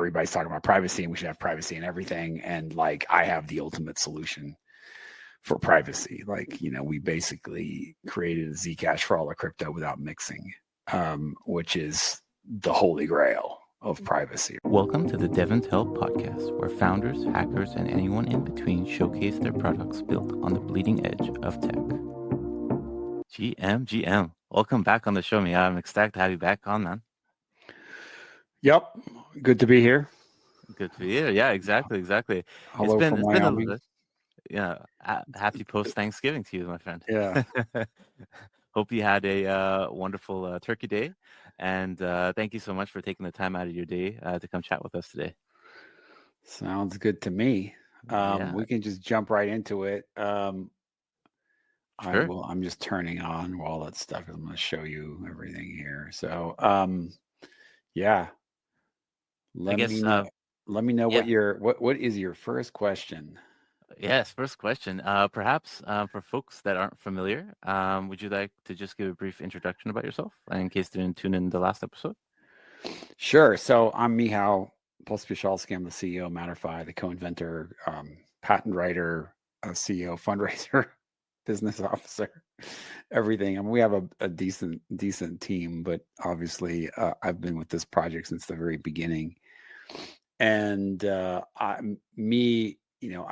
everybody's talking about privacy and we should have privacy in everything. And like, I have the ultimate solution for privacy. Like, we basically created a Zcash for all the crypto without mixing, which is the holy grail of privacy. Welcome to the DevNTell podcast, where founders, hackers, and anyone in between showcase their products built on the bleeding edge of tech. GM, welcome back on the show, Mehow. I'm ecstatic to have you back on, man. Yep, good to be here. Good for you. Yeah, exactly. Hello It's from been a Wyoming. little bit. Yeah, happy post-Thanksgiving to you, my friend. Yeah. Hope you had a wonderful Turkey Day, and thank you so much for taking the time out of your day to come chat with us today. Sounds good to me. We can just jump right into it. Sure. I'm just turning on all that stuff. I'm going to show you everything here. So, yeah. Let me know what is your first question? Yes, first question. Perhaps for folks that aren't familiar, would you like to just give a brief introduction about yourself in case they didn't tune in the last episode? Sure. So I'm Michal, Pospieszalski. I'm the CEO of Matterify, the co-inventor, patent writer, CEO, fundraiser, business officer, everything. I mean, we have a decent team, but obviously I've been with this project since the very beginning. And I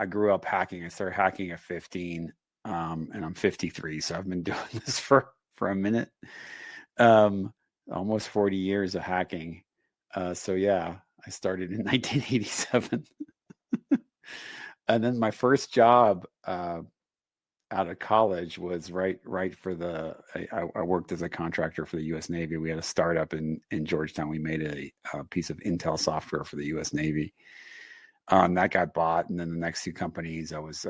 grew up hacking. I started hacking at 15, and I'm 53. So I've been doing this for a minute, almost 40 years of hacking. So yeah, I started in 1987. And then my first job out of college was right for I worked as a contractor for the U.S. Navy. We had a startup in Georgetown. We made a piece of Intel software for the U.S. Navy. That got bought. And then the next two companies, I was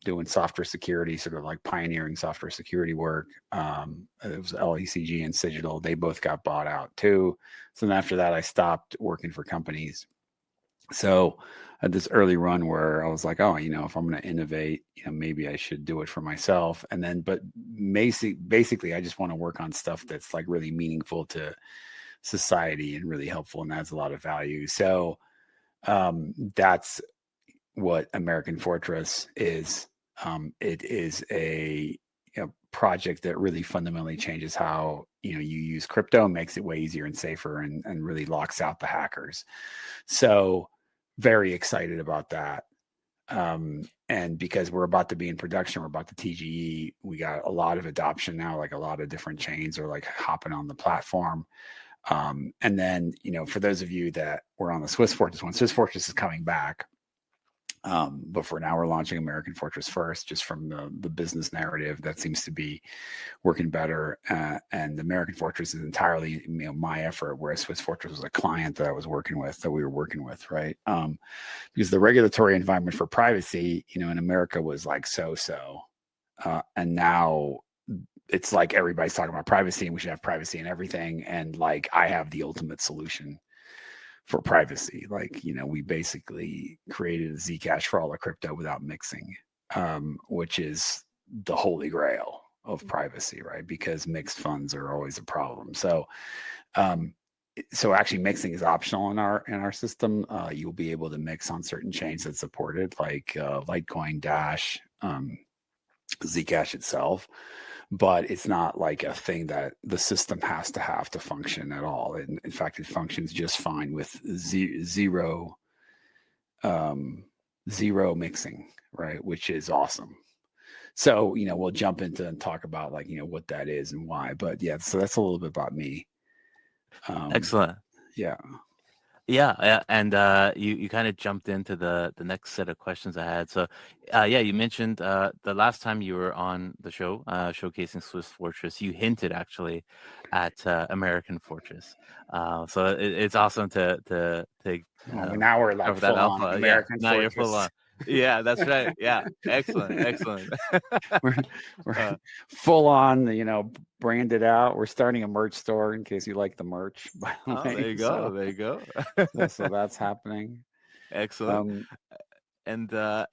doing software security, sort of like pioneering software security work. It was LECG and Cigital. They both got bought out too. So then after that, I stopped working for companies. So I had this early run where I was like, oh, if I'm going to innovate, maybe I should do it for myself. And then, but basically, I just want to work on stuff that's like really meaningful to society and really helpful and adds a lot of value. So that's what AmericanFortress is. It is a project that really fundamentally changes how you use crypto, makes it way easier and safer, and really locks out the hackers. So very excited about that. And because we're about to be in production, we're about to TGE, we got a lot of adoption now, like a lot of different chains are like hopping on the platform. And then, for those of you that were on the Swiss Fortress one, Swiss Fortress is coming back. But for now, we're launching AmericanFortress first, just from the business narrative that seems to be working better. And AmericanFortress is entirely my effort, whereas Swiss Fortress was a client that we were working with, right? Because the regulatory environment for privacy, in America was like so. And now it's like everybody's talking about privacy and we should have privacy in everything. And like, I have the ultimate solution for privacy. Like, we basically created a Zcash for all the crypto without mixing, which is the holy grail of privacy, right? Because mixed funds are always a problem. So actually mixing is optional in our system. You'll be able to mix on certain chains that support it, like Litecoin, Dash, Zcash itself. But it's not like a thing that the system has to function at all. In fact, it functions just fine with zero mixing, right? Which is awesome. So, we'll jump into and talk about like, what that is and why. But yeah, so that's a little bit about me. Excellent. Yeah. Yeah, and you kind of jumped into the next set of questions I had. So, you mentioned the last time you were on the show, showcasing Swiss Fortress, you hinted actually at AmericanFortress. So it's awesome to now we're like full on American now Fortress. You're full on. Yeah, that's right. Yeah, excellent. we're full on, branded out. We're starting a merch store in case you like the merch. By the way. There you go. So that's happening. Excellent. And a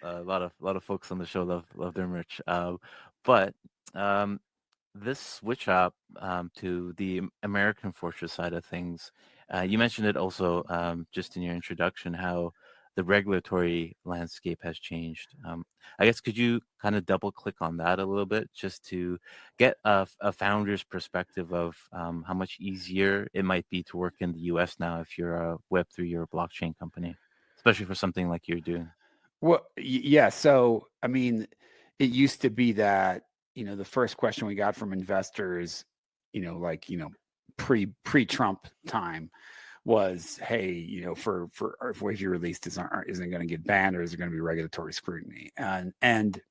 lot of folks on the show love their merch. But this switch up to the AmericanFortress side of things You mentioned it also just in your introduction, how the regulatory landscape has changed. I guess could you kind of double click on that a little bit just to get a founder's perspective of how much easier it might be to work in the US now if you're a Web3 or a blockchain company, especially for something like you're doing? Well, yeah. So, I mean, it used to be that, the first question we got from investors, like, pre-Trump time was, hey, for if you release this, isn't going to get banned, or is there going to be regulatory scrutiny? And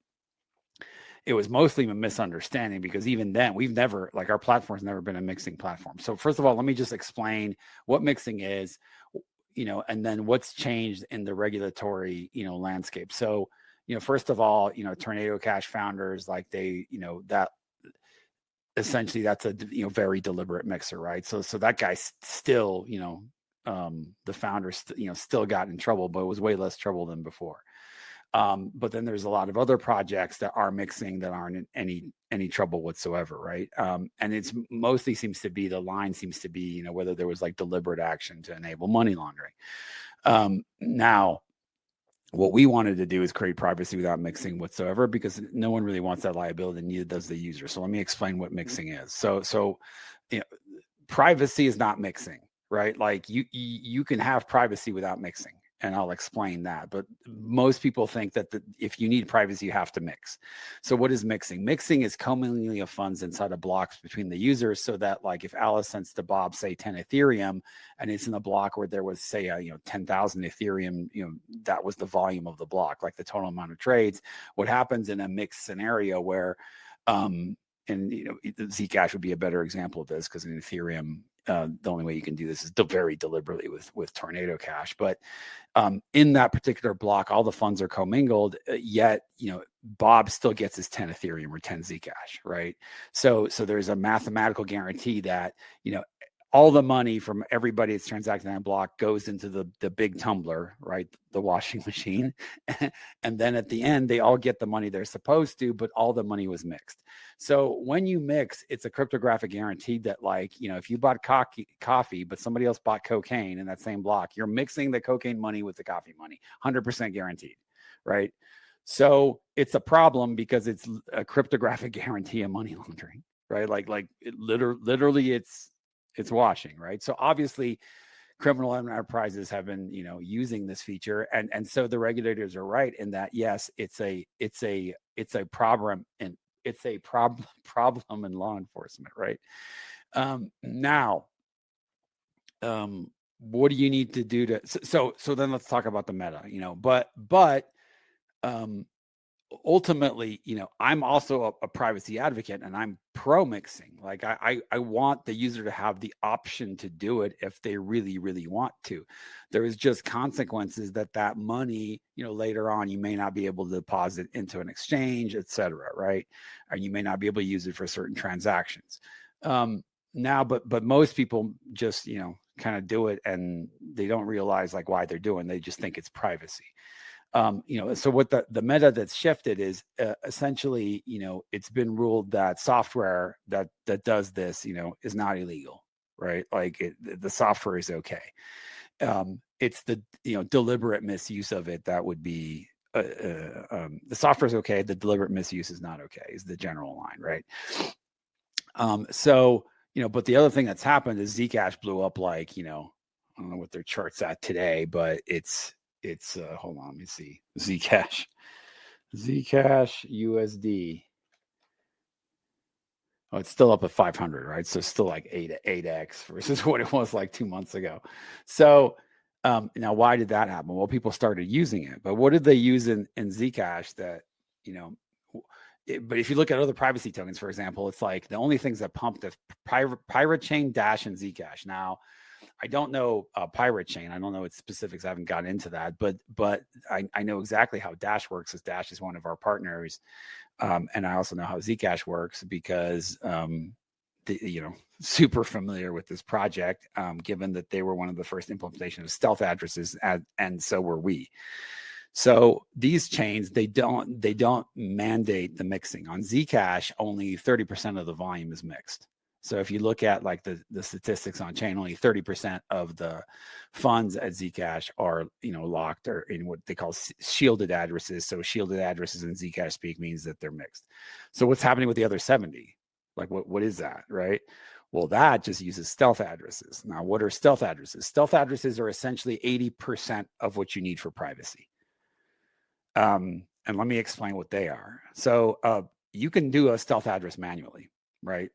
it was mostly a misunderstanding, because even then we've never, like, our platform's never been a mixing platform. So first of all, let me just explain what mixing is, and then what's changed in the regulatory, landscape. So, first of all, Tornado Cash founders, like, they, that essentially that's a, very deliberate mixer, right? So that guy still, the founder, still got in trouble, but it was way less trouble than before. But then there's a lot of other projects that are mixing that aren't in any trouble whatsoever, right? And it's mostly seems to be, the line seems to be, whether there was like deliberate action to enable money laundering. Now, what we wanted to do is create privacy without mixing whatsoever, because no one really wants that liability, neither does the user. So let me explain what mixing is. So privacy is not mixing, right? Like, you can have privacy without mixing, and I'll explain that. But most people think that if you need privacy, you have to mix. So what is mixing? Mixing is commingling of funds inside of blocks between the users, so that, like, if Alice sends to Bob, say, 10 Ethereum, and it's in a block where there was, say, 10,000 Ethereum, that was the volume of the block, like the total amount of trades. What happens in a mixed scenario where, and Zcash would be a better example of this, because in Ethereum, the only way you can do this is very deliberately with Tornado Cash. But in that particular block, all the funds are commingled, yet Bob still gets his 10 Ethereum or 10 Zcash, right? So there's a mathematical guarantee that all the money from everybody that's transacting on that block goes into the big tumbler, right? The washing machine. And then at the end, they all get the money they're supposed to, but all the money was mixed. So when you mix, it's a cryptographic guarantee that, like, if you bought coffee, but somebody else bought cocaine in that same block, you're mixing the cocaine money with the coffee money, 100% guaranteed, right? So it's a problem because it's a cryptographic guarantee of money laundering, right? Like literally it's washing, right? So obviously criminal enterprises have been, using this feature. And so the regulators are right in that, yes, it's a problem, and it's a problem in law enforcement, right? Now, what do you need to do to, so then let's talk about the meta, but ultimately, I'm also a privacy advocate, and I'm pro mixing. Like, I want the user to have the option to do it if they really, really want to. There is just consequences that money, later on, you may not be able to deposit into an exchange, etc., right? And you may not be able to use it for certain transactions. Now, but most people just, kind of do it, and they don't realize, like, why they're doing. They just think it's privacy. So what the meta that's shifted is essentially, it's been ruled that software that does this, is not illegal, right? Like, the software is okay. It's the deliberate misuse of it that would be the software is okay. The deliberate misuse is not okay. Is the general line, right? So but the other thing that's happened is Zcash blew up. Like, I don't know what their chart's at today, but it's hold on, let me see. Zcash USD. Oh, it's still up at 500, right? So still like 8x versus what it was like 2 months ago. So now, why did that happen? Well, people started using it, but what did they use in Zcash that, but if you look at other privacy tokens, for example, it's like the only things that pumped is Pirate Chain, Dash, and Zcash. Now, I don't know Pirate Chain. I don't know its specifics. I haven't gotten into that, but I know exactly how Dash works, as Dash is one of our partners, and I also know how Zcash works because super familiar with this project, given that they were one of the first implementation of stealth addresses, and so were we. So these chains, they don't mandate the mixing. On Zcash, only 30% of the volume is mixed. So if you look at like the statistics on chain, only 30% of the funds at Zcash are, locked or in what they call shielded addresses. So shielded addresses in Zcash speak means that they're mixed. So what's happening with the other 70? Like what is that, right? Well, that just uses stealth addresses. Now, what are stealth addresses? Stealth addresses are essentially 80% of what you need for privacy. And let me explain what they are. So you can do a stealth address manually, right?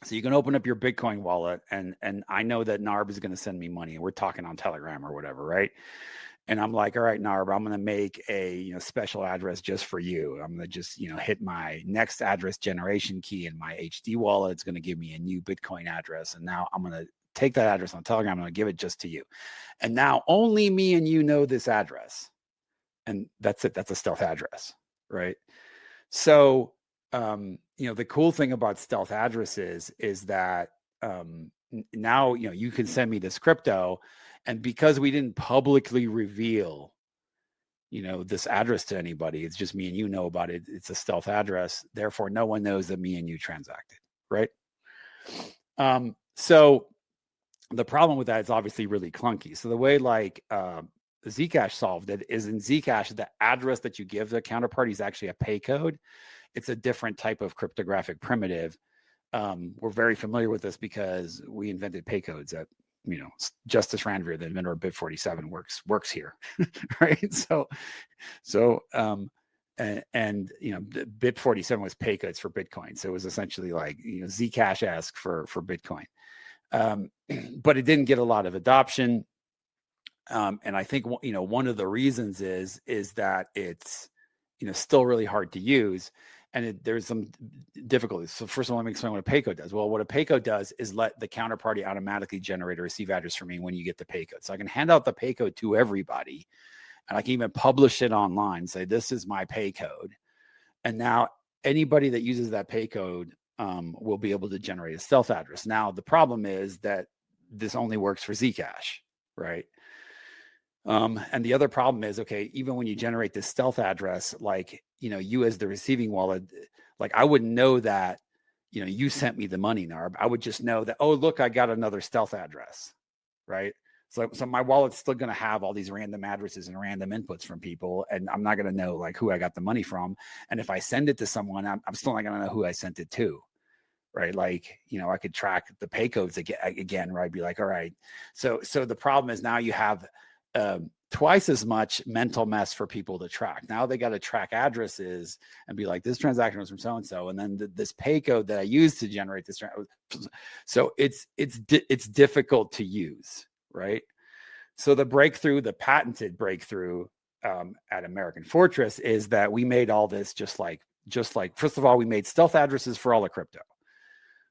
So you can open up your Bitcoin wallet, and I know that Narb is going to send me money, and we're talking on Telegram or whatever, right? And I'm like, all right, Narb, I'm going to make a special address just for you. I'm going to just hit my next address generation key in my HD wallet. It's going to give me a new Bitcoin address, and now I'm going to take that address on Telegram. I'm going to give it just to you, and now only me and you know this address, and that's it. That's a stealth address, right? So the cool thing about stealth addresses is that now you can send me this crypto, and because we didn't publicly reveal this address to anybody, it's just me and you know about it. It's a stealth address, therefore no one knows that me and you transacted, right? So the problem with that is obviously really clunky. So the way like Zcash solved it is in Zcash, the address that you give the counterparty is actually a pay code. It's a different type of cryptographic primitive. We're very familiar with this because we invented pay codes at, Justice Ranvier, the inventor of Bit47 works here, right? So Bit47 was pay codes for Bitcoin. So it was essentially like, Zcash-esque for Bitcoin. But it didn't get a lot of adoption. And I think, one of the reasons is that it's, still really hard to use. And there's some difficulties. So first of all, let me explain what a pay code does. Well, what a pay code does is let the counterparty automatically generate a receive address for me when you get the pay code. So I can hand out the pay code to everybody, and I can even publish it online, say, this is my pay code. And now anybody that uses that pay code will be able to generate a stealth address. Now, the problem is that this only works for Zcash, right? And the other problem is, okay, even when you generate this stealth address, like, you as the receiving wallet, like I wouldn't know that, you sent me the money, Narb. I would just know that, oh, look, I got another stealth address, right? So my wallet's still going to have all these random addresses and random inputs from people, and I'm not going to know like who I got the money from. And if I send it to someone, I'm still not going to know who I sent it to, right? Like, I could track the pay codes again, right? I'd be like, all right. So the problem is now you have twice as much mental mess for people to track. Now they got to track addresses and be like, this transaction was from so-and-so. And then this pay code that I used to generate this. So it's difficult to use, right? So the patented breakthrough at AmericanFortress is that we made all this just like, first of all, we made stealth addresses for all the crypto.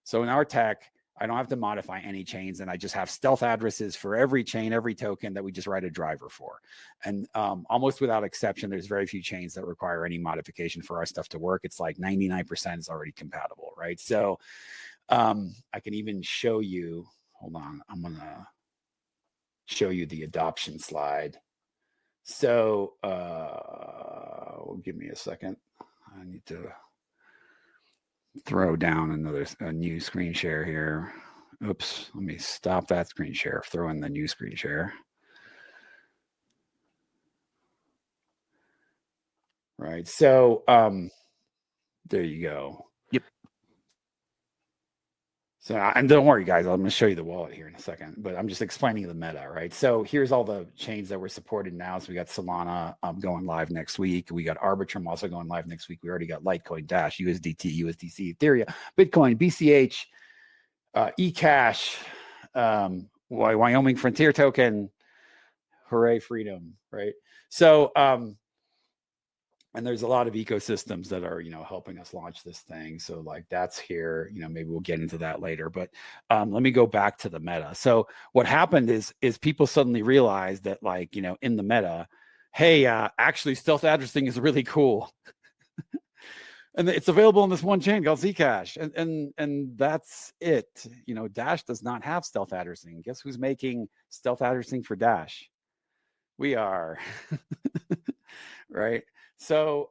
So in our tech, I don't have to modify any chains, and I just have stealth addresses for every chain, every token that we just write a driver for. And almost without exception, there's very few chains that require any modification for our stuff to work. It's like 99% is already compatible, right? So I can even show you, hold on, I'm going to show you the adoption slide. So give me a second. I need to throw down a new screen share here. Oops, let me stop that screen share, throw in the new screen share. Right, so there you go. Yep. So, and don't worry, guys, I'm going to show you the wallet here in a second, but I'm just explaining the meta, right? So here's all the chains that we're supported now. So we got Solana going live next week. We got Arbitrum also going live next week. We already got Litecoin, Dash, USDT, USDC, Ethereum, Bitcoin, BCH, eCash, Wyoming Frontier Token, hooray, freedom, right? So, and there's a lot of ecosystems that are, helping us launch this thing. So like that's here, maybe we'll get into that later, but let me go back to the meta. So what happened is people suddenly realized that like, in the meta, hey, actually stealth addressing is really cool. And it's available on this one chain called Zcash. And that's it. Dash does not have stealth addressing. Guess who's making stealth addressing for Dash? We are. Right. So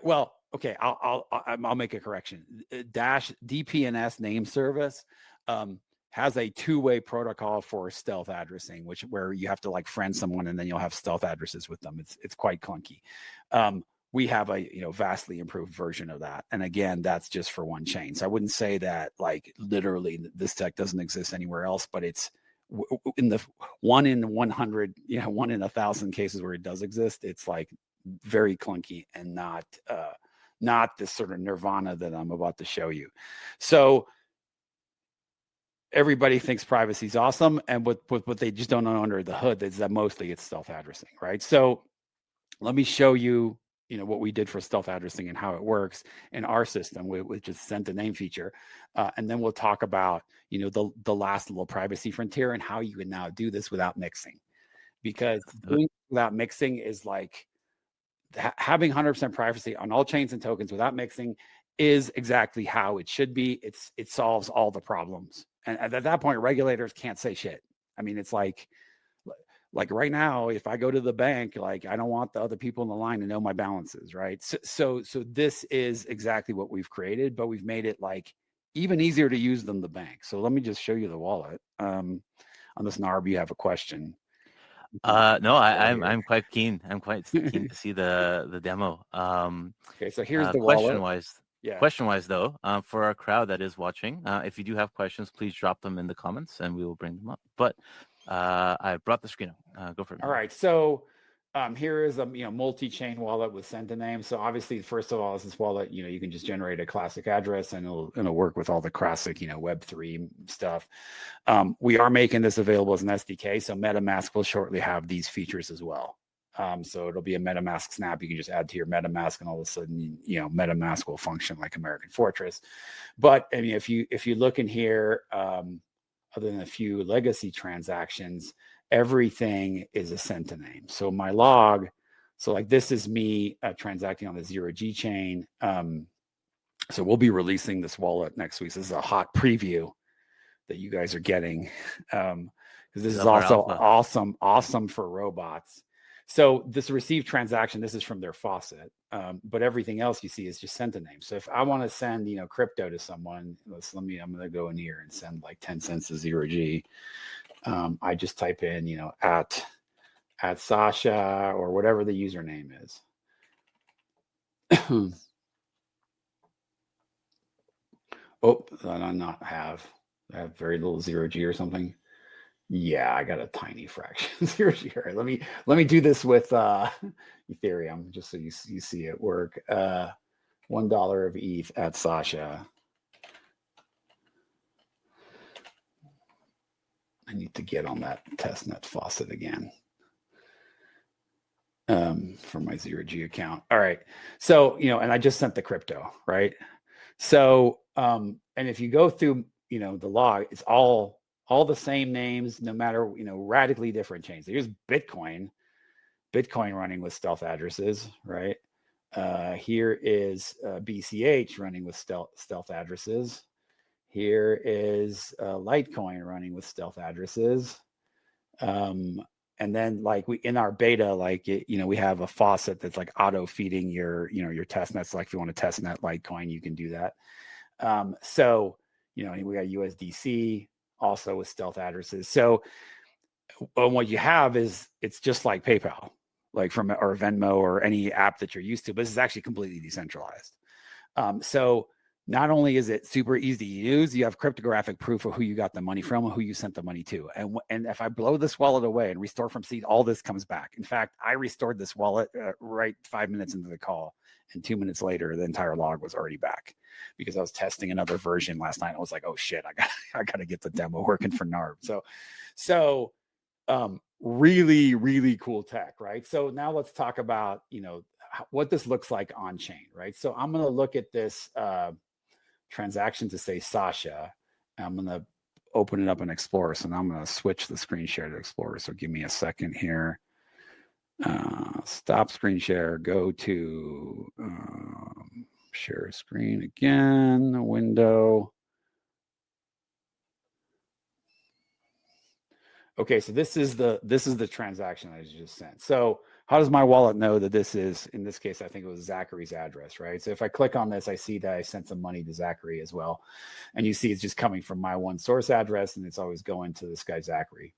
well, okay, I'll make a correction. Dash DPNS name service has a two-way protocol for stealth addressing, where you have to like friend someone and then you'll have stealth addresses with them. It's quite clunky. We have a vastly improved version of that, and again, that's just for one chain. So I wouldn't say that like literally this tech doesn't exist anywhere else, but it's in the 1 in 100, 1 in 1,000 cases where it does exist. It's like very clunky and not this sort of nirvana that I'm about to show you. So everybody thinks privacy is awesome, and what they just don't know under the hood is that mostly it's stealth addressing, right? So let me show you, what we did for stealth addressing and how it works in our system, which is send to name feature, and then we'll talk about, the last little privacy frontier and how you can now do this without mixing, because doing without mixing is like having 100% privacy on all chains and tokens without mixing is exactly how it should be. It solves all the problems. And at that point, regulators can't say shit. I mean, it's like right now, if I go to the bank, like I don't want the other people in the line to know my balances, right? So this is exactly what we've created, but we've made it like even easier to use than the bank. So let me just show you the wallet. Unless Narb, you have a question. No, I'm quite keen. I'm quite keen to see the demo. Okay, so here's the wallet. Question wise though, for our crowd that is watching, if you do have questions, please drop them in the comments and we will bring them up. But I brought the screen up. Go for it. All right, so here is a multi-chain wallet with send to name. So obviously, first of all, this wallet, you can just generate a classic address and it'll work with all the classic Web3 stuff. We are making this available as an SDK, so MetaMask will shortly have these features as well. So it'll be a MetaMask snap you can just add to your MetaMask, and all of a sudden, MetaMask will function like AmericanFortress. But I mean, if you look in here, other than a few legacy transactions, everything is a send to name. So my log, so like this is me transacting on the 0G chain. So we'll be releasing this wallet next week. So this is a hot preview that you guys are getting, because this is also awesome for robots. So this received transaction, this is from their faucet, but everything else you see is just send to name. So if I want to send crypto to someone, I'm going to go in here and send like 10 cents to 0G. I just type in at Sasha or whatever the username is. Oh, I have very little 0G or something. Yeah, I got a tiny fraction. Here, let me do this with Ethereum just so you see it work. $1 of ETH at Sasha. I need to get on that testnet faucet again for my 0G account. All right, so and I just sent the crypto, right? So and if you go through the log, it's all the same names, no matter radically different chains. Here's Bitcoin running with stealth addresses, right? Here is BCH running with stealth addresses. Here is Litecoin running with stealth addresses. And then like in our beta, like we have a faucet that's like auto feeding your test nets. Like if you want to test net Litecoin, you can do that. So we got USDC also with stealth addresses. So what you have is it's just like PayPal, like or Venmo or any app that you're used to, but this is actually completely decentralized. So not only is it super easy to use, you have cryptographic proof of who you got the money from and who you sent the money to. And if I blow this wallet away and restore from seed, all this comes back. In fact, I restored this wallet right 5 minutes into the call, and 2 minutes later, the entire log was already back because I was testing another version last night. I was like, oh shit, I got to get the demo working for NARB. So really, really cool tech, right? So now let's talk about, what this looks like on chain, right? So I'm going to look at this transaction to say Sasha. I'm going to open it up in Explorer. So now I'm going to switch the screen share to Explorer. So give me a second here. Stop screen share, go to share screen again, window. Okay, so this is the transaction I just sent. So how does my wallet know that this is, in this case, I think it was Zachary's address, right? So if I click on this, I see that I sent some money to Zachary as well. And you see it's just coming from my one source address, and it's always going to this guy, Zachary.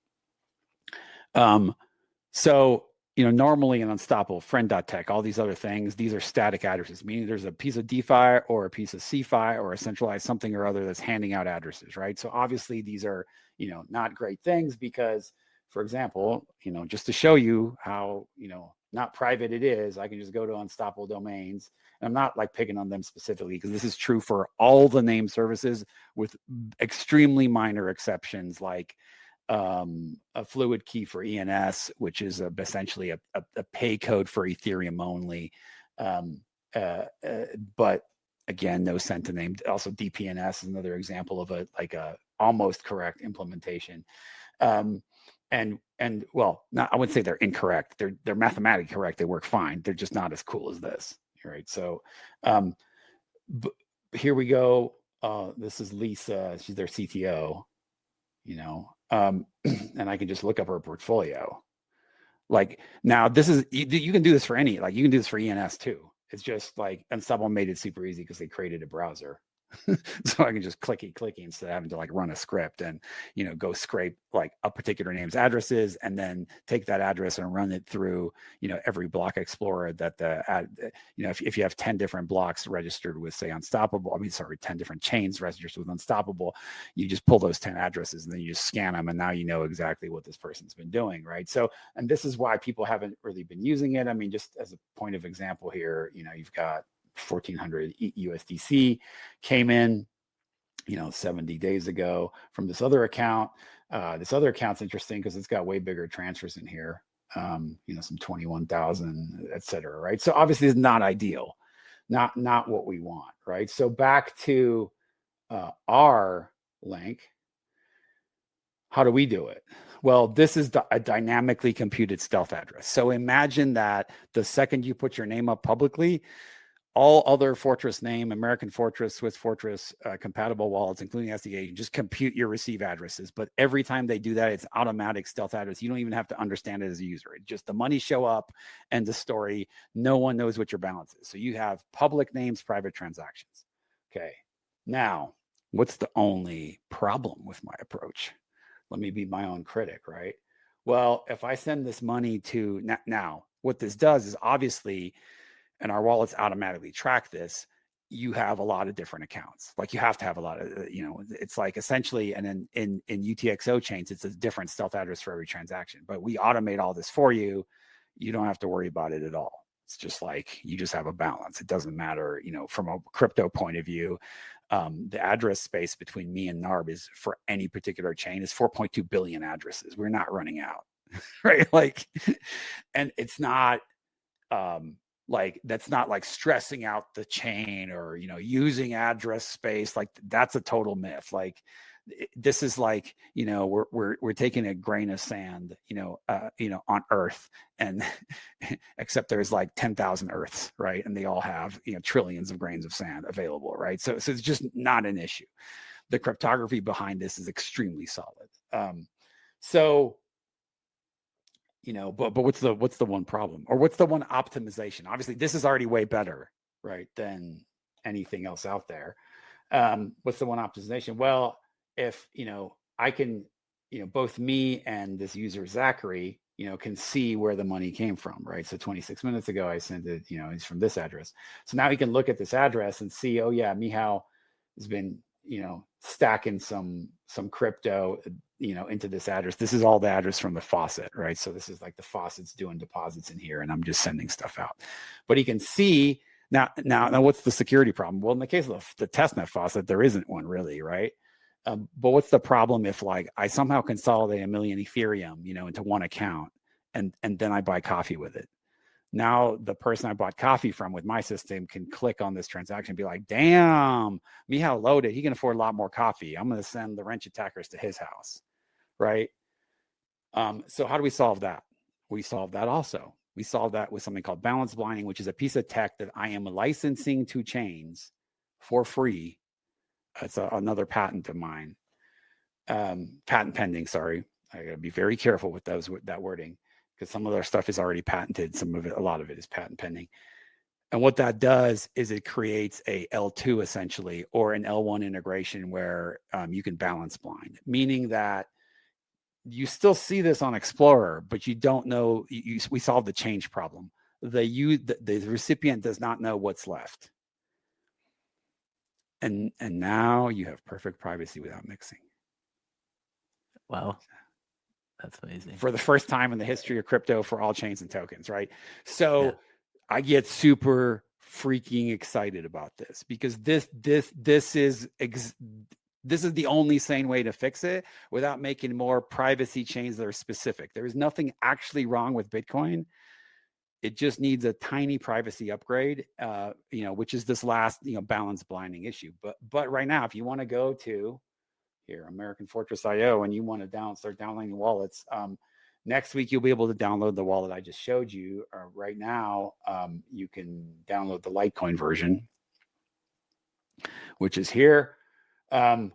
So, normally in Unstoppable, friend.tech, all these other things, these are static addresses, meaning there's a piece of DeFi or a piece of CeFi or a centralized something or other that's handing out addresses, right? So obviously these are, not great things because, for example, just to show you how, not private it is, I can just go to Unstoppable Domains. And I'm not like picking on them specifically because this is true for all the name services with extremely minor exceptions like a fluid key for ENS, which is essentially a pay code for Ethereum only. But again, no cent to name. Also, DPNS is another example of a almost correct implementation. And well, I wouldn't say they're incorrect. They're mathematically correct. They work fine. They're just not as cool as this, right? So here we go. This is Lisa. She's their CTO. And I can just look up her portfolio. Like now, this is you can do this for any. Like you can do this for ENS too. It's just like, and someone made it super easy because they created a browser. So I can just clicky instead of having to like run a script and go scrape like a particular name's addresses and then take that address and run it through every block explorer that if you have 10 different blocks registered with say Unstoppable, 10 different chains registered with Unstoppable, you just pull those 10 addresses and then you just scan them and now you know exactly what this person's been doing, right? So, and this is why people haven't really been using it. I mean, just as a point of example here, you've got 1,400 USDC came in, 70 days ago from this other account. This other account's interesting because it's got way bigger transfers in here, some 21,000, et cetera, right? So obviously it's not ideal, not what we want, right? So back to our link. How do we do it? Well, this is a dynamically computed stealth address. So imagine that the second you put your name up publicly, all other Fortress name, AmericanFortress, Swiss Fortress, compatible wallets, including SDA, just compute your receive addresses. But every time they do that, it's automatic stealth address. You don't even have to understand it as a user. It just the money show up and the story. No one knows what your balance is. So you have public names, private transactions. Okay. Now, what's the only problem with my approach? Let me be my own critic, right? Well, if I send this money to now, what this does is obviously, and our wallets automatically track this, you have a lot of different accounts. Like you have to have a lot of, it's like essentially, and then in UTXO chains, it's a different stealth address for every transaction, but we automate all this for you. You don't have to worry about it at all. It's just like, you just have a balance. It doesn't matter, from a crypto point of view, the address space between me and NARB is for any particular chain is 4.2 billion addresses. We're not running out, right? Like, and it's not, like that's not like stressing out the chain or using address space. Like that's a total myth. Like this is like we're taking a grain of sand on Earth, and except there's like 10,000 Earths, right? And they all have trillions of grains of sand available, right? So it's just not an issue. The cryptography behind this is extremely solid. But what's the one problem, or what's the one optimization? Obviously, this is already way better, right, than anything else out there. What's the one optimization? Well, if I can, both me and this user Zachary, can see where the money came from, right? So 26 minutes ago, I sent it, it's from this address. So now he can look at this address and see, oh yeah, Mehow has been, stacking some crypto, into this address. This is all the address from the faucet, right? So this is like the faucet's doing deposits in here, and I'm just sending stuff out. But he can see now. What's the security problem? Well, in the case of the testnet faucet, there isn't one really, right? But what's the problem if like I somehow consolidate 1 million Ethereum, into one account, and then I buy coffee with it? Now the person I bought coffee from with my system can click on this transaction and be like, damn, Michal loaded. He can afford a lot more coffee. I'm going to send the wrench attackers to his house, right? So how do we solve that? We solve that also. We solve that with something called balance blinding, which is a piece of tech that I am licensing to chains for free. It's another patent of mine. Patent pending, sorry. I got to be very careful with that wording, because some of their stuff is already patented. A lot of it is patent pending. And what that does is it creates a L2 essentially, or an L1 integration where you can balance blind, meaning that you still see this on Explorer, but you don't know. We solved the change problem. The recipient does not know what's left. And now you have perfect privacy without mixing. Wow. That's amazing. For the first time in the history of crypto, for all chains and tokens, right? So I get super freaking excited about this, because this is the only sane way to fix it without making more privacy chains that are specific. There is nothing actually wrong with Bitcoin. It just needs a tiny privacy upgrade, which is this last, balance blinding issue. But right now, if you want to go to here, AmericanFortress.io, and you want to start downloading wallets, next week you'll be able to download the wallet I just showed you. Right now, you can download the Litecoin version, which is here, and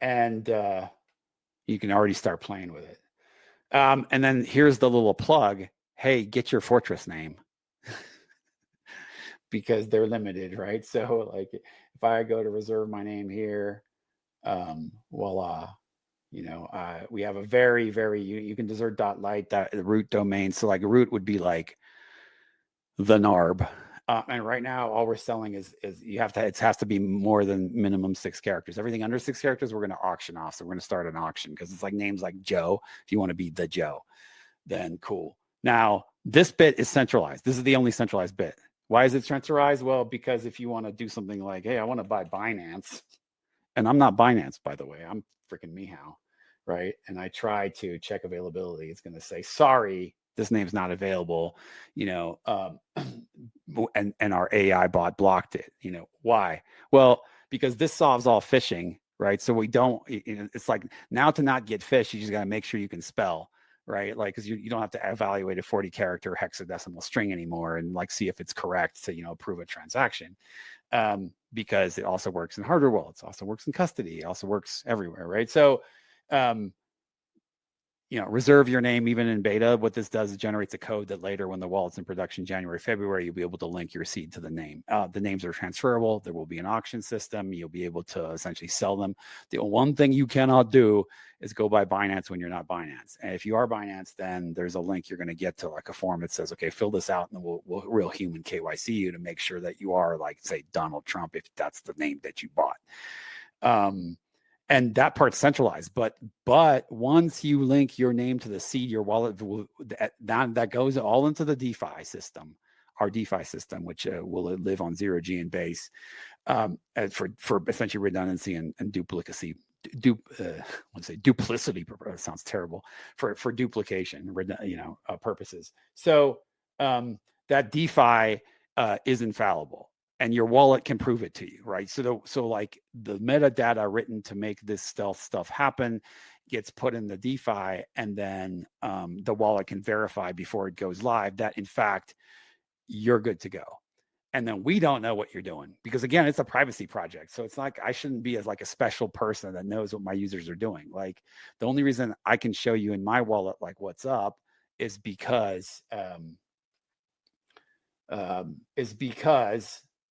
you can already start playing with it. And then here's the little plug. Hey, get your Fortress name, because they're limited, right? So like if I go to reserve my name here, voila, we have a very, very, you can desert .lite, that root domain. So like root would be like the NARB. And right now all we're selling is it has to be more than minimum 6 characters. Everything under 6 characters, we're going to auction off. So we're going to start an auction, because it's like names like Joe. If you want to be the Joe, then cool. Now, this bit is centralized. This is the only centralized bit. Why is it centralized? Well, because if you want to do something like, hey, I want to buy Binance, and I'm not Binance, by the way, I'm freaking Mehow, right? And I try to check availability, it's going to say, sorry, this name's not available, and our AI bot blocked it. Why? Well, because this solves all phishing, right? So we don't, it's like, now to not get phished, you just got to make sure you can spell, right? Like, because you don't have to evaluate a 40-character hexadecimal string anymore and like see if it's correct to approve a transaction, because it also works in hardware wallets, also works in custody, it also works everywhere, right? So reserve your name even in beta. What this does is generates a code that later, when the wallet's in production, January, February, you'll be able to link your seed to the name. The names are transferable. There will be an auction system. You'll be able to essentially sell them. The one thing you cannot do is go by Binance when you're not Binance. And if you are Binance, then there's a link you're going to get to, like a form that says, okay, fill this out, and then we'll real human KYC you to make sure that you are, like, say, Donald Trump, if that's the name that you bought. And that part's centralized, but once you link your name to the seed, your wallet that goes all into the DeFi system, our DeFi system, which will live on 0G and base, for essentially redundancy and duplicacy. Duplicity sounds terrible, for duplication, purposes. So that DeFi is infallible. And your wallet can prove it to you, right? So like the metadata written to make this stealth stuff happen gets put in the DeFi, and then the wallet can verify before it goes live that, in fact, you're good to go. And then we don't know what you're doing, because, again, it's a privacy project. So it's like I shouldn't be as like a special person that knows what my users are doing. Like, the only reason I can show you in my wallet like what's up is because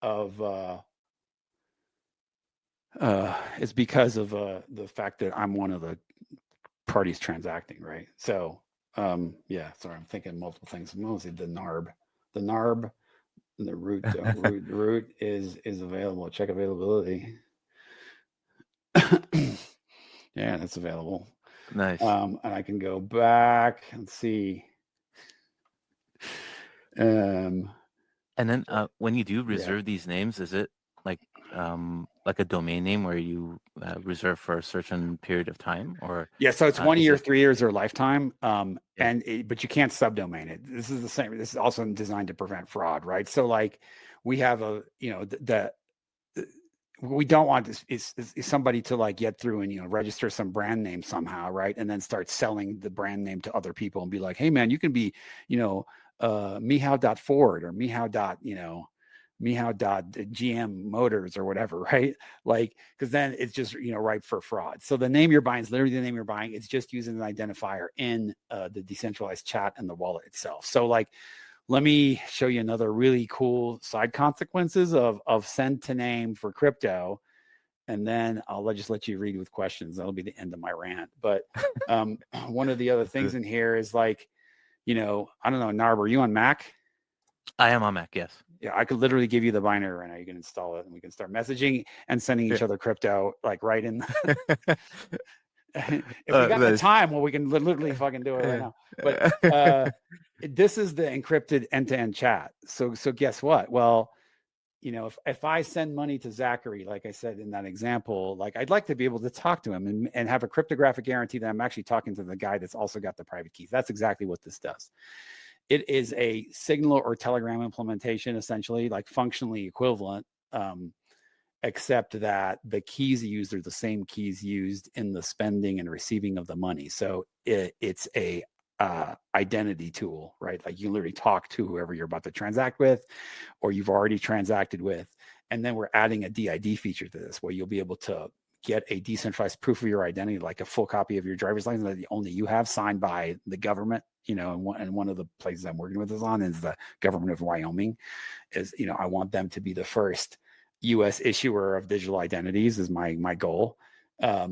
of the fact that I'm one of the parties transacting, right? So sorry, I'm thinking multiple things. Mostly the NARB, the root root is available. Check availability. Yeah, that's available. Nice. And I can go back and see. And then when you do reserve these names, is it like a domain name where you reserve for a certain period of time, or? Yeah, so it's 1 year, 3 years, or lifetime. But you can't subdomain it. This is the same. This is also designed to prevent fraud, right? So like we have we don't want this is somebody to like get through and register some brand name somehow, right? And then start selling the brand name to other people and be like, hey man, you can be Mehow.Ford or Mehow. Mehow.gm Motors or whatever, right? Like, because then it's just, ripe for fraud. So the name you're buying is literally the name you're buying. It's just using an identifier in the decentralized chat and the wallet itself. So like, let me show you another really cool side consequences of send to name for crypto. And then I'll just let you read with questions. That'll be the end of my rant. But one of the other things in here is like, I don't know, Narb, are you on Mac? I am on Mac, yes. Yeah, I could literally give you the binary right now. You can install it and we can start messaging and sending each other crypto like right in. If we got the time, well, we can literally fucking do it right now. But this is the encrypted end-to-end chat. So guess what? Well, if I send money to Zachary, like I said in that example, like I'd like to be able to talk to him and have a cryptographic guarantee that I'm actually talking to the guy that's also got the private keys. That's exactly what this does. It is a Signal or Telegram implementation, essentially, like functionally equivalent, except that the keys used are the same keys used in the spending and receiving of the money. So it's a identity tool, right? Like you literally talk to whoever you're about to transact with, or you've already transacted with. And then we're adding a DID feature to this where you'll be able to get a decentralized proof of your identity, like a full copy of your driver's license that only you have, signed by the government. And one of the places I'm working with this on is the government of Wyoming. Is, I want them to be the first U.S. issuer of digital identities is my goal.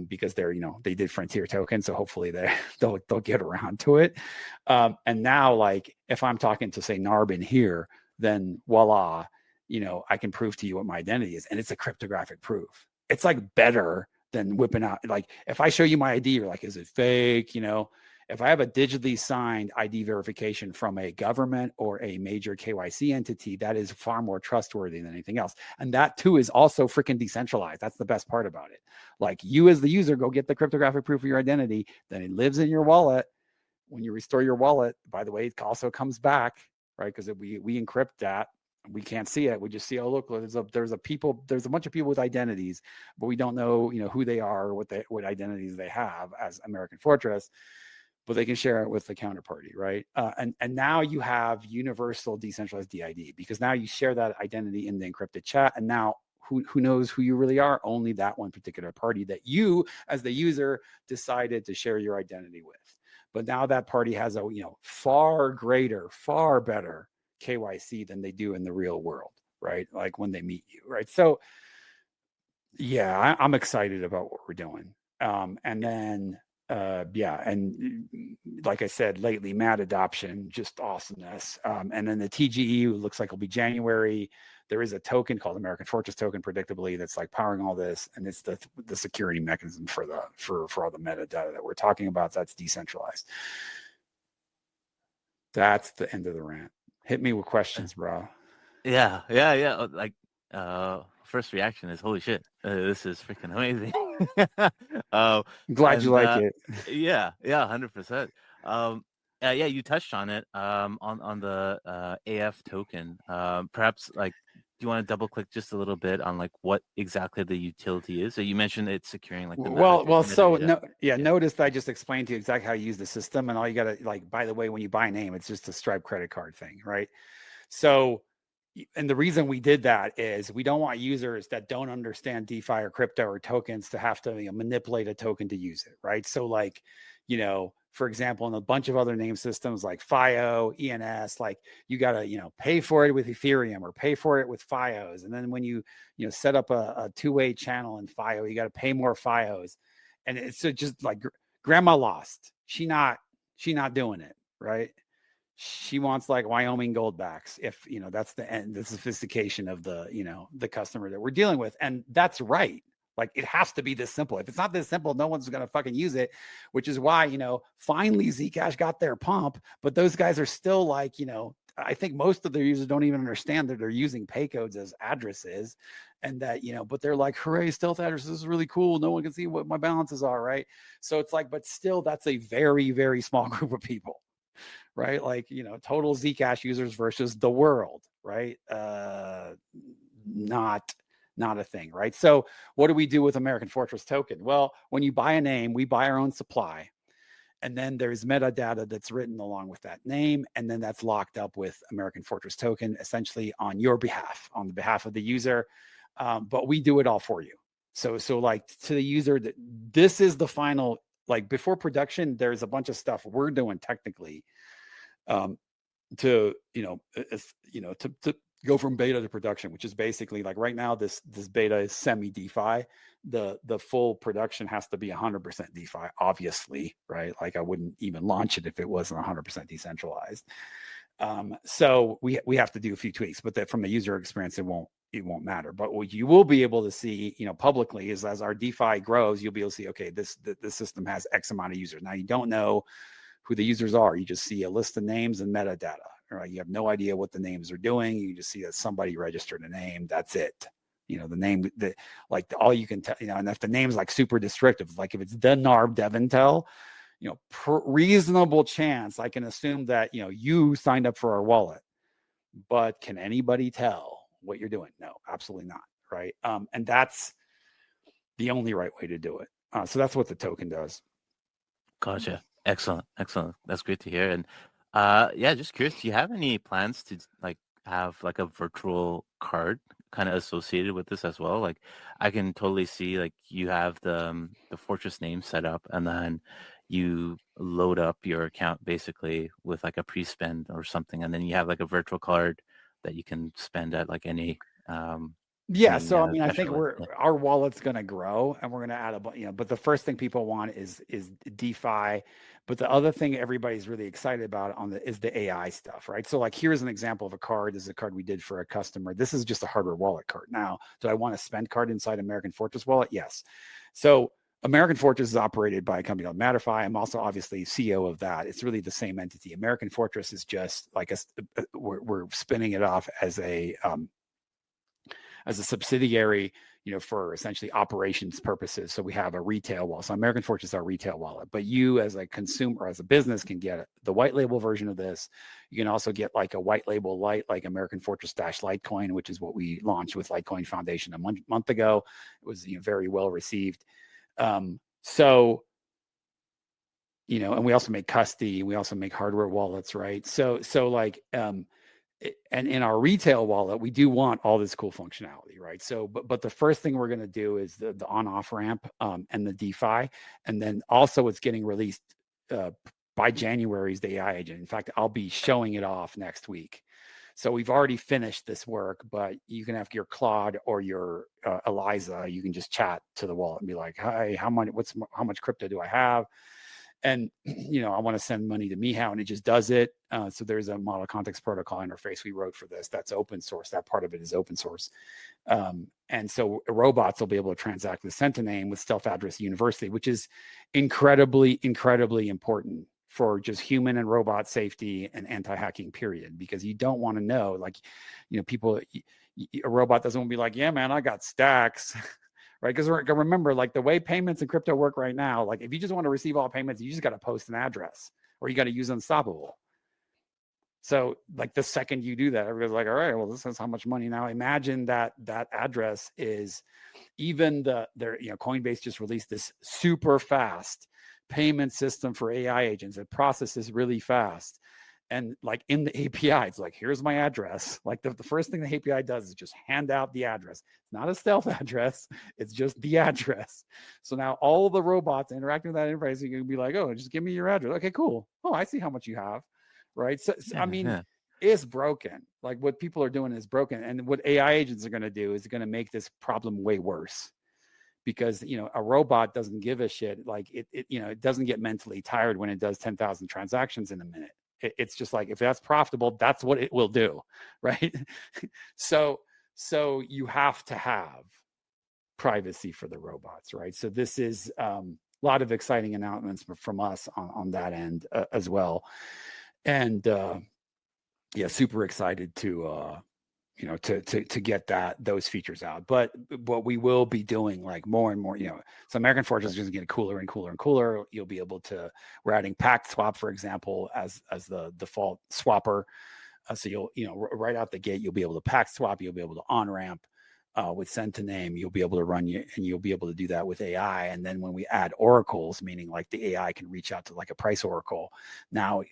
Because they're, they did Frontier Token. So hopefully they'll get around to it. And now, like, if I'm talking to, say, Narbin here, then voila, I can prove to you what my identity is. And it's a cryptographic proof. It's like better than whipping out. Like, if I show you my ID, you're like, is it fake? If I have a digitally signed ID verification from a government or a major KYC entity, that is far more trustworthy than anything else. And that too is also freaking decentralized. That's the best part about it. Like, you as the user go get the cryptographic proof of your identity, then it lives in your wallet. When you restore your wallet, by the way, it also comes back, right? Because we encrypt that. We can't see it. We just see, oh, look, there's a bunch of people with identities, but we don't know, who they are, or what identities they have as AmericanFortress. But they can share it with the counterparty, right? And now you have universal decentralized DID, because now you share that identity in the encrypted chat, and now who knows who you really are? Only that one particular party that you, as the user, decided to share your identity with. But now that party has a far greater, far better KYC than they do in the real world, right? Like when they meet you, right? So yeah, I'm excited about what we're doing. And then and like I said, lately, MAD adoption, just awesomeness. And then the TGE looks like it'll be January. There is a token called AmericanFortress token, predictably, that's like powering all this, and it's the security mechanism for all the metadata that we're talking about. That's decentralized. That's the end of the rant. Hit me with questions, bro. Yeah. Like, first reaction is, holy shit, this is freaking amazing. I'm glad you like it. Yeah, 100%. Yeah, you touched on it, on the AF token. Perhaps, like, do you want to double click just a little bit on like what exactly the utility is? So you mentioned it's securing like the notice that I just explained to you exactly how you use the system, and all you got to, like, by the way, when you buy a name, it's just a Stripe credit card thing, right? So, and the reason we did that is we don't want users that don't understand DeFi or crypto or tokens to have to manipulate a token to use it, right? So, like, for example, in a bunch of other name systems like FIO, ENS, like, you got to, pay for it with Ethereum or pay for it with FIOs. And then when you set up a two-way channel in FIO, you got to pay more FIOs. And it's just like grandma lost. She not doing it, right? She wants like Wyoming goldbacks. If, that's the sophistication of the customer that we're dealing with. And that's right. Like, it has to be this simple. If it's not this simple, no one's going to fucking use it, which is why, finally Zcash got their pump, but those guys are still like, I think most of their users don't even understand that they're using pay codes as addresses, and that, but they're like, hooray, stealth addresses is really cool. No one can see what my balances are, right? So it's like, but still, that's a very, very small group of people, right? Like, total Zcash users versus the world, right? Not a thing, right? So what do we do with AmericanFortress token? Well, when you buy a name, we buy our own supply. And then there's metadata that's written along with that name. And then that's locked up with American Fortress token, essentially on your behalf, on the behalf of the user. But we do it all for you. So like to the user, this is the final, like before production, there's a bunch of stuff we're doing technically to go from beta to production, which is basically like right now, this beta is semi DeFi. The full production has to be 100% DeFi, obviously, right? Like I wouldn't even launch it if it wasn't 100% decentralized. So we have to do a few tweaks, but that from the user experience, it won't matter. But what you will be able to see, publicly is as our DeFi grows, you'll be able to see, okay, this system has X amount of users. Now you don't know who the users are. You just see a list of names and metadata. Right? You have no idea what the names are doing. You just see that somebody registered a name. That's it. The name, all you can tell, and if the name's like super descriptive, like if it's the NARB DevNTell, reasonable chance I can assume that, you signed up for our wallet, but can anybody tell what you're doing? No, absolutely not. Right. And that's the only right way to do it. So that's what the token does. Gotcha. Excellent. That's great to hear. And just curious, do you have any plans to have like a virtual card kind of associated with this as well? Like I can totally see like you have the Fortress name set up and then you load up your account basically with like a pre-spend or something, and then you have like a virtual card that you can spend at like any so I think our wallet's going to grow and we're going to add but the first thing people want is DeFi. But the other thing everybody's really excited about is the AI stuff, right? So like, here's an example of a card. This is a card we did for a customer. This is just a hardware wallet card. Now, do I want a spend card inside American Fortress wallet? Yes. So American Fortress is operated by a company called Matterify. I'm also obviously CEO of that. It's really the same entity. American Fortress is just like we're spinning it off as a subsidiary, for essentially operations purposes. So we have a retail wallet. So American Fortress is our retail wallet, but you as a consumer, as a business, can get the white label version of this. You can also get like a white label light, like American Fortress Litecoin, which is what we launched with Litecoin Foundation a month ago. It was very well received. And we also make custody. We also make hardware wallets, right? And in our retail wallet, we do want all this cool functionality, right? So, but the first thing we're going to do is the on-off ramp and the DeFi, and then also it's getting released by January is the AI agent. In fact, I'll be showing it off next week. So we've already finished this work, but you can have your Claude or your Eliza. You can just chat to the wallet and be like, "Hi, how much crypto do I have?" And, I want to send money to Mehow, and it just does it. So there's a model context protocol interface we wrote for this. That's open source. That part of it is open source. And so robots will be able to transact with Sentiname with self-address university, which is incredibly, incredibly important for just human and robot safety and anti-hacking period, because you don't want to know, a robot doesn't want to be like, yeah, man, I got stacks. Right? Because remember, like the way payments and crypto work right now, like if you just want to receive all payments, you just got to post an address or you got to use Unstoppable. So like the second you do that, everybody's like, all right, well, this is how much money. Now imagine that address is even Coinbase just released this super fast payment system for AI agents. It processes really fast. And like in the API, it's like, here's my address. Like the first thing the API does is just hand out the address. It's not a stealth address. It's just the address. So now all the robots interacting with that interface, you can be like, oh, just give me your address. Okay, cool. Oh, I see how much you have. Right. So it's broken. Like what people are doing is broken. And what AI agents are going to do is going to make this problem way worse. Because a robot doesn't give a shit. Like it doesn't get mentally tired when it does 10,000 transactions in a minute. It's just like, if that's profitable, that's what it will do, right? So you have to have privacy for the robots, right? So this is a lot of exciting announcements from us on that end as well, and super excited to to get those features out. But what we will be doing like more and more, so American Fortress is just getting cooler and cooler and cooler. You'll be able to, we're adding packed swap, for example, as the default swapper. So you'll, right out the gate, you'll be able to pack swap, you'll be able to on ramp. with send to name, you'll be able to run you, and you'll be able to do that with AI. And then when we add oracles, meaning like the AI can reach out to like a price oracle now,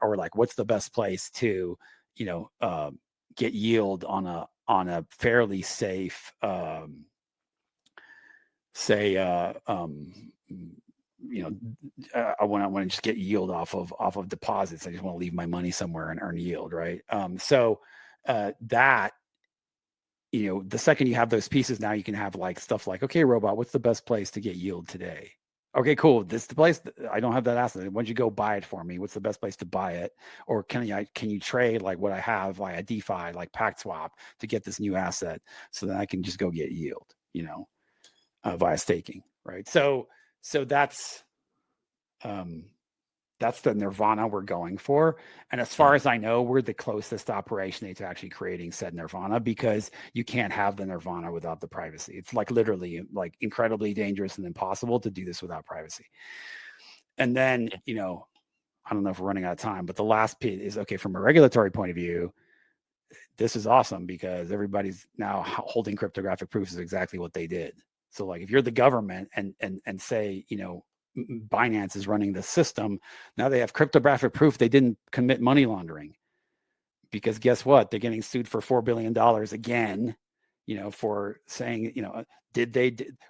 or like what's the best place to, get yield on a fairly safe, say, I want to just get yield off of deposits. I just want to leave my money somewhere and earn yield, right? That, the second you have those pieces, now you can have like stuff like, okay, robot, what's the best place to get yield today? Okay, cool. This is the place. I don't have that asset. Why don't you go buy it for me? What's the best place to buy it? Or can you trade like what I have via DeFi, like PackSwap, to get this new asset, so that I can just go get yield, via staking, right? So that's the nirvana we're going for. And as far as I know, we're the closest operation to actually creating said nirvana, because you can't have the nirvana without the privacy. It's like literally like incredibly dangerous and impossible to do this without privacy. And then, I don't know if we're running out of time, but the last piece is, okay, from a regulatory point of view, this is awesome because everybody's now holding cryptographic proofs is exactly what they did. So like if you're the government and say, Binance is running the system, now they have cryptographic proof they didn't commit money laundering, because guess what? They're getting sued for $4 billion again, for saying,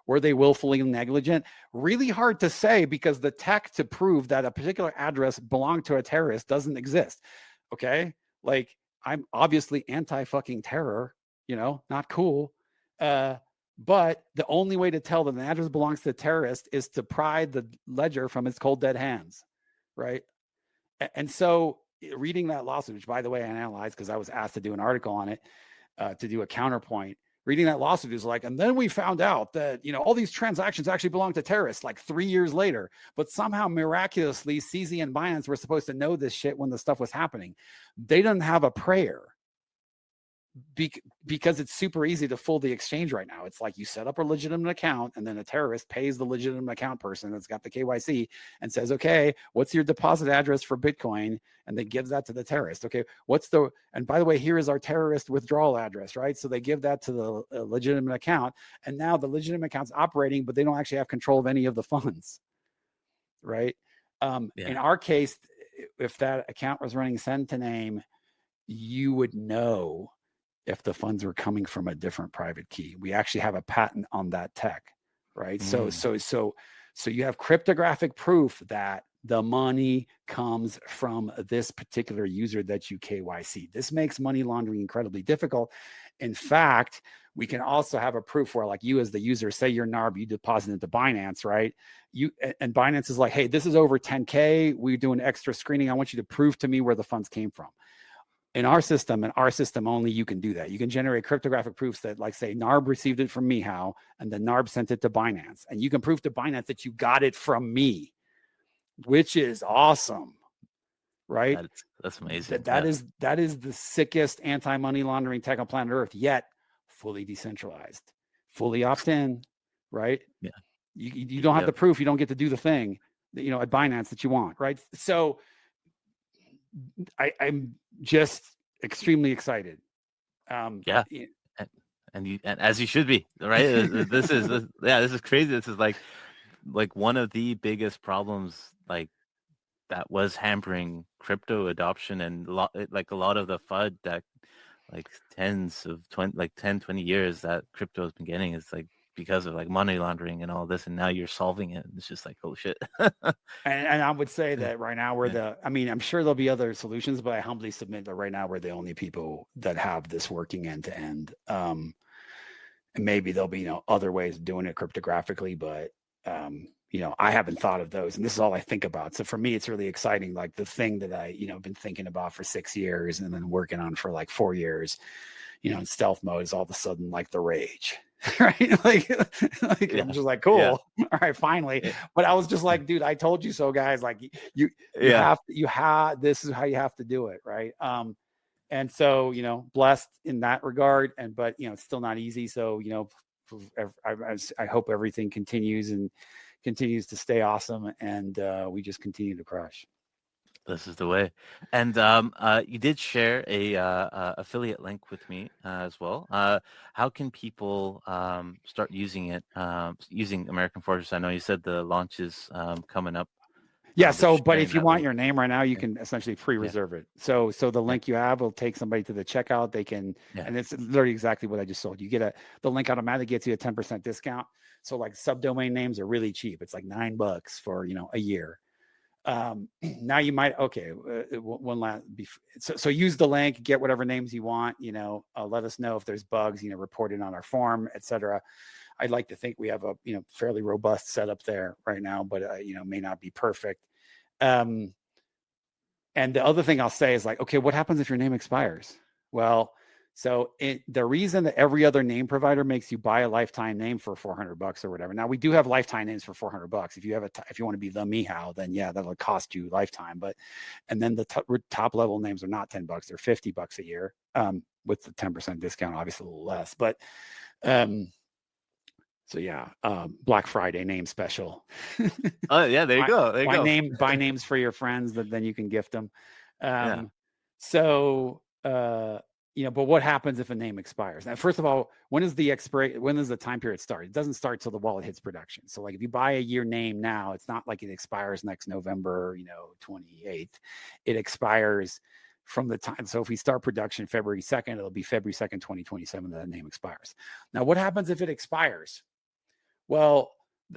were they willfully negligent? Really hard to say, because the tech to prove that a particular address belonged to a terrorist doesn't exist. Okay. Like, I'm obviously anti-fucking terror, not cool. But the only way to tell that an address belongs to a terrorist is to pry the ledger from its cold, dead hands, right? And so reading that lawsuit, which, by the way, I analyzed because I was asked to do an article on it, to do a counterpoint. Reading that lawsuit is like, and then we found out that, all these transactions actually belong to terrorists like 3 years later. But somehow, miraculously, CZ and Binance were supposed to know this shit when the stuff was happening. They didn't have a prayer. Because it's super easy to fool the exchange right now. It's like you set up a legitimate account, and then a terrorist pays the legitimate account person that's got the KYC and says, okay, what's your deposit address for Bitcoin? And they give that to the terrorist. Okay, and by the way, here is our terrorist withdrawal address, right? So they give that to the legitimate account, and now the legitimate account's operating, but they don't actually have control of any of the funds, right? In our case, if that account was running send to name, you would know if the funds were coming from a different private key. We actually have a patent on that tech, right? So you have cryptographic proof that the money comes from this particular user that you KYC. This makes money laundering incredibly difficult. In fact, we can also have a proof where, like, you as the user, say you're NARB, you deposit into Binance, right? And Binance is like, hey, this is over 10K. We're doing extra screening. I want you to prove to me where the funds came from. In our system, and our system only, you can do that. You can generate cryptographic proofs that, like, say, NARB received it from Mehow, and then NARB sent it to Binance. And you can prove to Binance that you got it from me, which is awesome, right? That's amazing. That is the sickest anti-money laundering tech on planet Earth, yet fully decentralized, fully opt-in, right? Yeah. You don't have the proof. You don't get to do the thing, at Binance that you want, right? So I'm just extremely excited. And as you should be, right? This is crazy. This is like one of the biggest problems, like, that was hampering crypto adoption, and a lot of the FUD that, like, 10, 20 years that crypto has been getting is like because of like money laundering and all this, and now you're solving it. It's just like, oh shit. and I would say that right now we're I'm sure there'll be other solutions, but I humbly submit that right now we're the only people that have this working end to end. And maybe there'll be, other ways of doing it cryptographically, but I haven't thought of those, and this is all I think about. So for me, it's really exciting. Like, the thing that I, been thinking about for 6 years and then working on for like 4 years, in stealth mode, is all of a sudden like the rage, right? Like I'm just like, cool. All right, finally. But I was just like, dude, I told you so, guys. Like, you have this is how you have to do it, right? And so, blessed in that regard, but it's still not easy. So, I hope everything continues to stay awesome, and we just continue to crush. This is the way. And you did share a affiliate link with me as well. How can people start using it, using American Fortress? I know you said the launch is coming up. Yeah. But But sharing if you that want link. your name right now, you Yeah. can essentially Yeah. pre-reserve it. So the Yeah. link you have will take somebody to the checkout. They can, Yeah. and it's literally exactly what I just sold. You get the link automatically gets you a 10% discount. So like subdomain names are really cheap. It's like $9 for, a year. Now you might, okay, one last, so use the link, get whatever names you want, let us know if there's bugs, report it on our form, etc. I'd like to think we have a, fairly robust setup there right now, but, may not be perfect. And the other thing I'll say is like, okay, what happens if your name expires? Well, so the reason that every other name provider makes you buy a lifetime name for $400 or whatever. Now we do have lifetime names for $400. If you have if you want to be the Mehow, then yeah, that'll cost you lifetime. But, and then the top level names are not $10; they're $50 a year. With the 10% discount, obviously a little less, but, so yeah, Black Friday name special. Oh yeah, there you go. There you go. Buy names for your friends that then you can gift them. Yeah. So but what happens if a name expires? Now, first of all, when does the time period start? It doesn't start till the wallet hits production. So like if you buy a year name now, it's not like it expires next November, 28th. It expires from the time. So if we start production February 2nd, it'll be February 2nd, 2027 that name expires. Now, what happens if it expires? Well,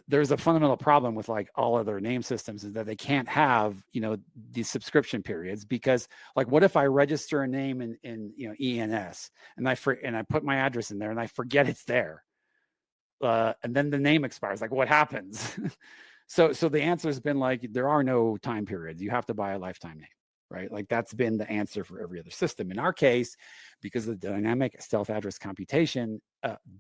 there's a fundamental problem with like all other name systems is that they can't have, these subscription periods, because like, what if I register a name in ENS and I put my address in there and I forget it's there? And then the name expires. Like, what happens? So the answer has been like, there are no time periods. You have to buy a lifetime name, right? Like that's been the answer for every other system. In our case, because of the dynamic self address computation,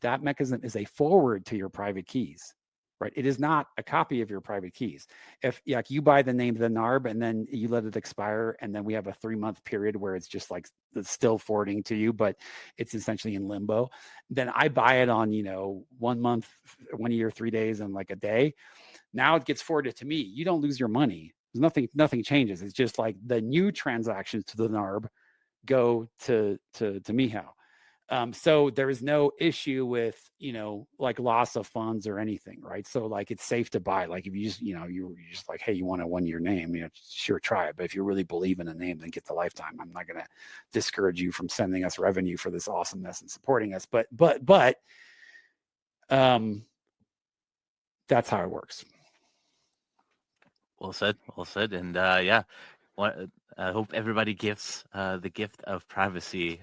that mechanism is a forward to your private keys, right? It is not a copy of your private keys. If like you buy the name the NARB and then you let it expire, and then we have a 3-month period where it's just like it's still forwarding to you, but it's essentially in limbo. Then I buy it on 1 month, 1 year, 3 days, and like a day. Now it gets forwarded to me. You don't lose your money. There's nothing changes. It's just like the new transactions to the NARB go to Mehow. So there is no issue with, like loss of funds or anything, right? So like it's safe to buy. Like if you just, you're just like, hey, you want a 1-year name, sure, try it. But if you really believe in a name, then get the lifetime. I'm not going to discourage you from sending us revenue for this awesomeness and supporting us. But that's how it works. Well said. Well said. And yeah, I hope everybody gets the gift of privacy.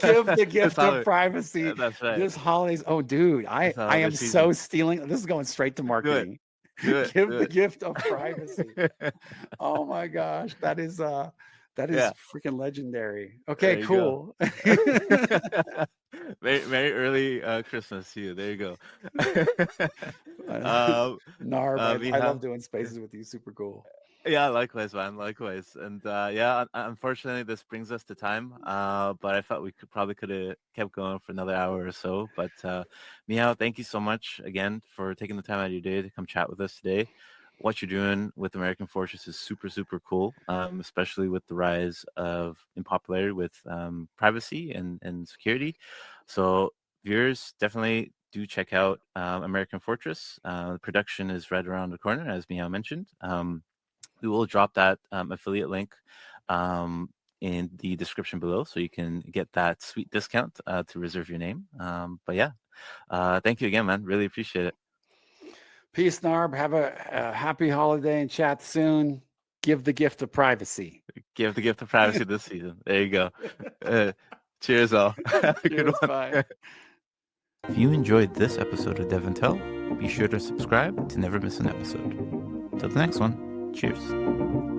Give the gift of privacy. That's right. This holidays. Oh, dude, I am so stealing. This is going straight to marketing. Give the gift of privacy. Oh my gosh, that is freaking legidarry. Okay, cool. Very early Christmas to you. There you go. NARB, I love doing spaces with you. Super cool. Yeah, likewise, man. Likewise. And yeah, unfortunately, this brings us to time. But I thought we could have kept going for another hour or so. But Mehow, thank you so much again for taking the time out of your day to come chat with us today. What you're doing with AmericanFortress is super, super cool, especially with the rise in popularity with privacy and security. So viewers, definitely do check out AmericanFortress. The production is right around the corner, as Mehow mentioned. We will drop that affiliate link in the description below, so you can get that sweet discount to reserve your name. But yeah, thank you again, man. Really appreciate it. Peace, NARB. Have a happy holiday and chat soon. Give the gift of privacy. Give the gift of privacy this season. There you go. Cheers, all. Cheers, bye. If you enjoyed this episode of DevNTell, be sure to subscribe to never miss an episode. Till the next one, cheers.